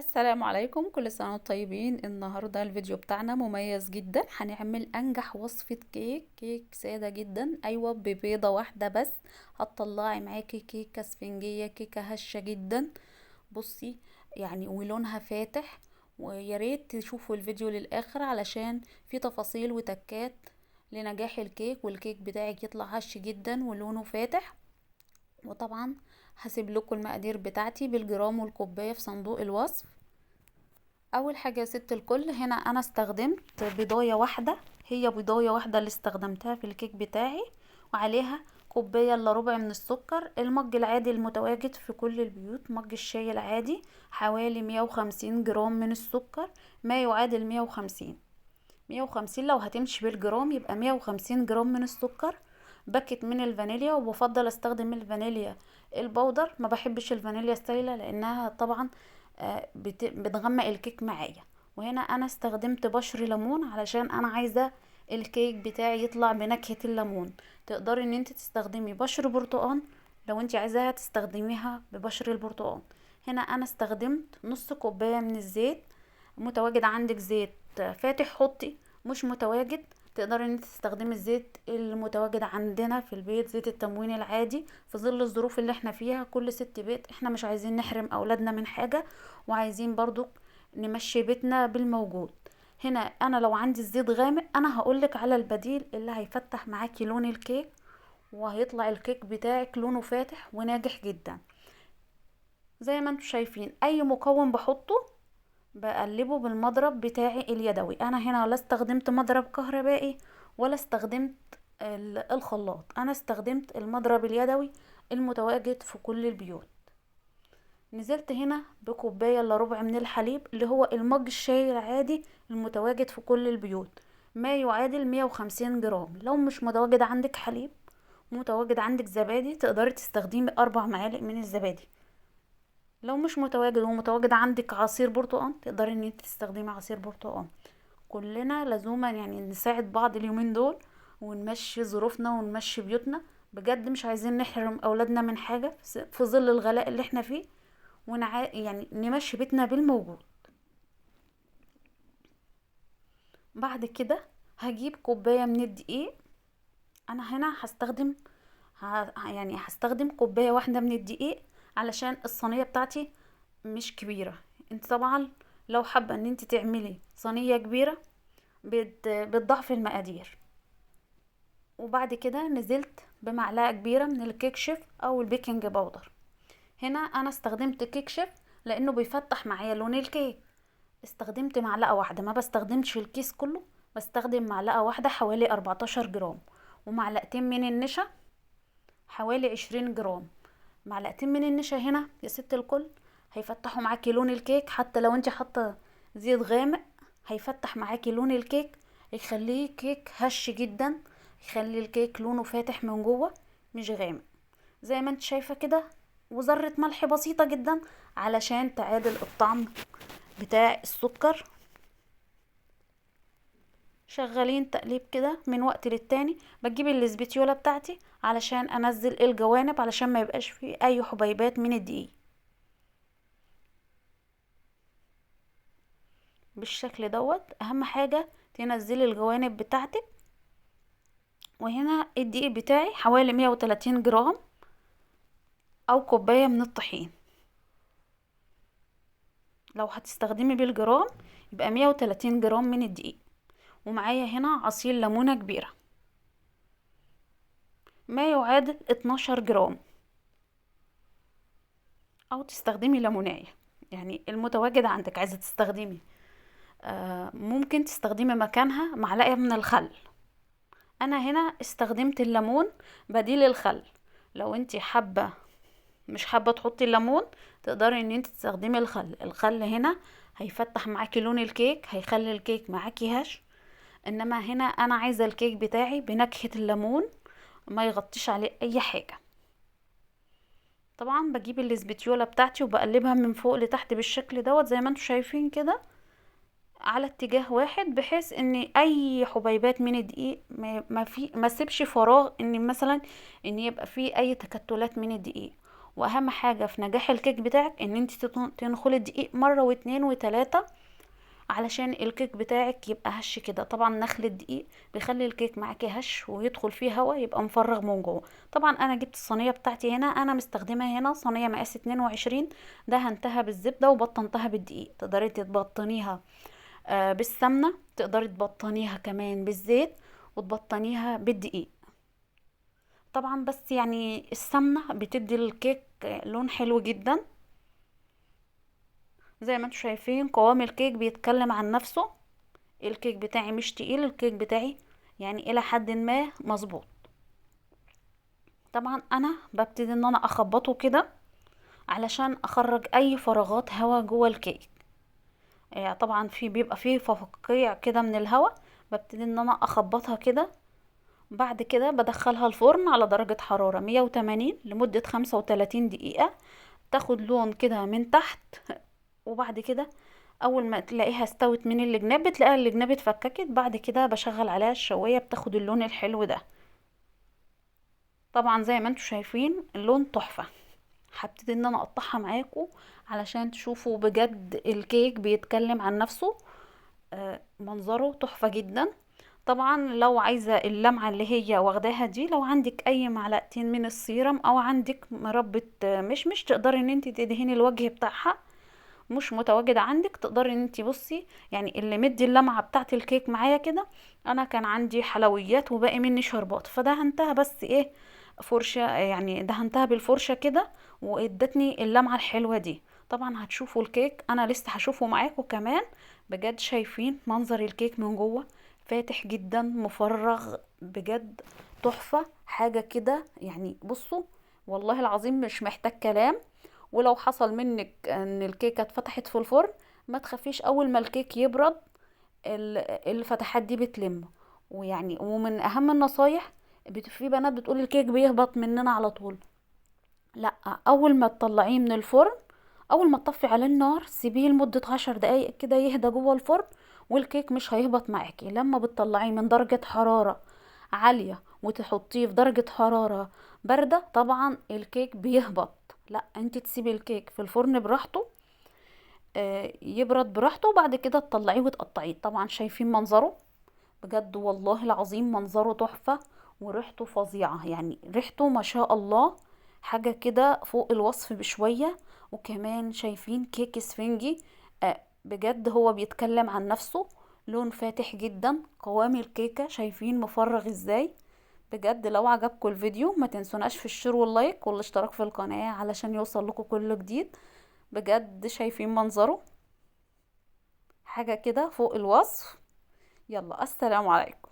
السلام عليكم، كل سنة وانتم طيبين. النهاردة الفيديو بتاعنا مميز جدا. هنعمل انجح وصفة كيك سادة جدا. ايوه، ببيضة واحدة بس هتطلعي معاكي كيكة اسفنجية، كيكة هشة جدا. بصي يعني ولونها فاتح، وياريت تشوفوا الفيديو للاخر علشان في تفاصيل وتكات لنجاح الكيك، والكيك بتاعك يطلع هش جدا ولونه فاتح. وطبعا هسيب لكم المقادير بتاعتي بالجرام والكوباية في صندوق الوصف. اول حاجة يا ست الكل، هنا انا استخدمت بيضاية واحدة، هي بيضاية واحدة اللي استخدمتها في الكيك بتاعي، وعليها كوباية الا ربع من السكر. المج العادي المتواجد في كل البيوت، مج الشاي العادي، حوالي 150 جرام من السكر، ما يعادل 150 لو هتمشي بالجرام يبقى 150 جرام من السكر. باكت من الفانيليا، وبفضل استخدم الفانيليا البودر، ما بحبش الفانيليا السايله لانها طبعا بتغمق الكيك معايا. وهنا انا استخدمت بشر ليمون علشان انا عايزه الكيك بتاعي يطلع بنكهه الليمون. تقدري ان انت تستخدمي بشر برتقان لو انت عايزاها تستخدميها ببشر البرتقان. هنا انا استخدمت نص كوبايه من الزيت. متواجد عندك زيت فاتح حطي، مش متواجد تقدري ان انت تستخدمي الزيت المتواجد عندنا في البيت، زيت التموين العادي. في ظل الظروف اللي احنا فيها كل ست بيت، احنا مش عايزين نحرم اولادنا من حاجة، وعايزين برضو نمشي بيتنا بالموجود. هنا انا لو عندي الزيت غامق انا هقولك على البديل اللي هيفتح معاكي لون الكيك، وهيطلع الكيك بتاعك لونه فاتح وناجح جدا. زي ما انتم شايفين اي مكون بحطه بقلبه بالمضرب بتاعي اليدوي. انا هنا لا استخدمت مضرب كهربائي ولا استخدمت الخلاط، انا استخدمت المضرب اليدوي المتواجد في كل البيوت. نزلت هنا بكوباية الا ربع من الحليب اللي هو المج الشاي العادي المتواجد في كل البيوت، ما يعادل 150 جرام. لو مش متواجد عندك حليب، متواجد عندك زبادي، تقدري تستخدمي 4 معالق من الزبادي. لو مش متواجد ومتواجد عندك عصير برتقال، تقدري ان انت تستخدمي عصير برتقال. كلنا لزوما يعني نساعد بعض اليومين دول، ونمشي ظروفنا ونمشي بيوتنا. بجد مش عايزين نحرم اولادنا من حاجة في ظل الغلاء اللي احنا فيه، يعني نمشي بيتنا بالموجود. بعد كده هجيب كوباية من الدقيق. انا هنا هستخدم كوباية واحدة من الدقيق علشان الصينية بتاعتي مش كبيرة. انت طبعا لو حابة ان انت تعملي صينية كبيرة بتضعف المقادير. وبعد كده نزلت بمعلقة كبيرة من الكيك شيف او البيكنج باودر. هنا انا استخدمت كيك شيف لانه بيفتح معايا لون الكيك. استخدمت معلقة واحدة، ما بستخدمش الكيس كله، بستخدم معلقة واحدة حوالي 14 جرام. ومعلقتين من النشا حوالي 20 جرام. معلقتين من النشا هنا يا ست الكل هيفتحوا معاكي لون الكيك، حتى لو انت حاطه زيت غامق هيفتح معاكي لون الكيك، يخليه كيك هش جدا، يخلي الكيك لونه فاتح من جوه مش غامق زي ما انت شايفه كده. وذرة ملح بسيطة جدا علشان تعادل الطعم بتاع السكر. شغالين تقليب كده من وقت للتاني. بجيب الاسبتيوله بتاعتي علشان انزل الجوانب علشان ما يبقاش فيه اي حبيبات من الدقيق بالشكل دوت. اهم حاجة تنزلي الجوانب بتاعتك. وهنا الدقيق بتاعي حوالي 130 جرام او كوباية من الطحين. لو هتستخدمي بالجرام يبقى 130 جرام من الدقيق. ومعايا هنا عصير ليمونة كبيرة ما يعادل 12 جرام، او تستخدمي ليمونية يعني المتواجد عندك. عايزة تستخدمي ممكن تستخدمي مكانها معلقة من الخل. انا هنا استخدمت الليمون بديل الخل. لو انتي مش حابة تحطي الليمون تقدري ان انت تستخدمي الخل. الخل هنا هيفتح معاكي لون الكيك، هيخلي الكيك معاكي هش. انما هنا انا عايزة الكيك بتاعي بنكهة الليمون، ما يغطيش عليه اي حاجة. طبعا بجيب الاسبتيوله بتاعتي وبقلبها من فوق لتحت بالشكل دوت زي ما انتم شايفين كده، على اتجاه واحد، بحيث ان اي حبيبات من الدقيق ما سيبش فراغ ان مثلا ان يبقى فيه اي تكتلات من الدقيق. واهم حاجة في نجاح الكيك بتاعك ان انت تنخلي الدقيق مرة واتنين وتلاتة علشان الكيك بتاعك يبقى هش كده. طبعا نخل الدقيق بيخلي الكيك معاكي هش ويدخل فيه هوا يبقى مفرغ من جوه. طبعا انا جبت الصينيه بتاعتي هنا، انا مستخدمه هنا صينيه مقاس 22، دهنتها بالزبده وبطنتها بالدقيق. تقدري تبطنيها بالسمنه، تقدري تبطنيها كمان بالزيت وتبطنيها بالدقيق. طبعا بس يعني السمنه بتدي الكيك لون حلو جدا. زي ما انتم شايفين قوام الكيك بيتكلم عن نفسه. الكيك بتاعي مش تقيل، الكيك بتاعي يعني الى حد ما مظبوط. طبعا انا ببتدي ان انا اخبطه كده علشان اخرج اي فراغات هواء جوه الكيك. طبعا بيبقى فيه فقاقيع كده من الهواء، ببتدي ان انا اخبطها كده. بعد كده بدخلها الفرن على درجة حرارة 180 لمدة 35 دقيقة، تاخد لون كده من تحت. وبعد كده اول ما تلاقيها استوت من الجناب، بتلاقيها الجناب اتفككت، بعد كده بشغل عليها الشوايه بتاخد اللون الحلو ده. طبعا زي ما انتم شايفين اللون تحفه. هبتدي ان انا اقطعها معاكم علشان تشوفوا بجد الكيك بيتكلم عن نفسه. منظره تحفه جدا. طبعا لو عايزه اللمعه اللي هي واخداها دي، لو عندك اي معلقتين من السيرم او عندك مربى مشمش، تقدري ان انت تدهني الوجه بتاعها. مش متواجدة عندك، تقدري ان انتي بصي يعني اللي مدي اللمعة بتاعه الكيك معايا كده. انا كان عندي حلويات وباقي مني شربات، فدهنتها بس ايه فرشة، يعني دهنتها بالفرشة كده وادتني اللمعة الحلوة دي. طبعا هتشوفوا الكيك، انا لسه هشوفه معاكم كمان. بجد شايفين منظر الكيك من جوه فاتح جدا مفرغ، بجد تحفة حاجة كده يعني. بصوا والله العظيم مش محتاج كلام. ولو حصل منك ان الكيكه اتفتحت في الفرن، ما تخافيش، اول ما الكيك يبرد الفتحات دي بتلم. ويعني ومن اهم النصايح، في بنات بتقول الكيك بيهبط مننا على طول. لا، اول ما تطلعيه من الفرن، اول ما تطفي عليه النار سيبيه لمدة 10 دقايق كده يهدى جوه الفرن، والكيك مش هيهبط معاكي. لما بتطلعيه من درجة حرارة عالية وتحطيه في درجة حرارة باردة، طبعا الكيك بيهبط. لا، انت تسيبي الكيك في الفرن براحته، يبرد براحته، وبعد كده تطلعيه وتقطعيه. طبعا شايفين منظره، بجد والله العظيم منظره تحفة. وريحته فظيعة، يعني ريحته ما شاء الله، حاجة كده فوق الوصف بشوية. وكمان شايفين كيك اسفنجي، بجد هو بيتكلم عن نفسه. لون فاتح جدا، قوام الكيكة شايفين مفرغ ازاي. بجد لو عجبكم الفيديو ما تنسوناش في الشير واللايك والاشتراك في القناة علشان يوصل لكم كل جديد. بجد شايفين منظره، حاجة كده فوق الوصف. يلا السلام عليكم.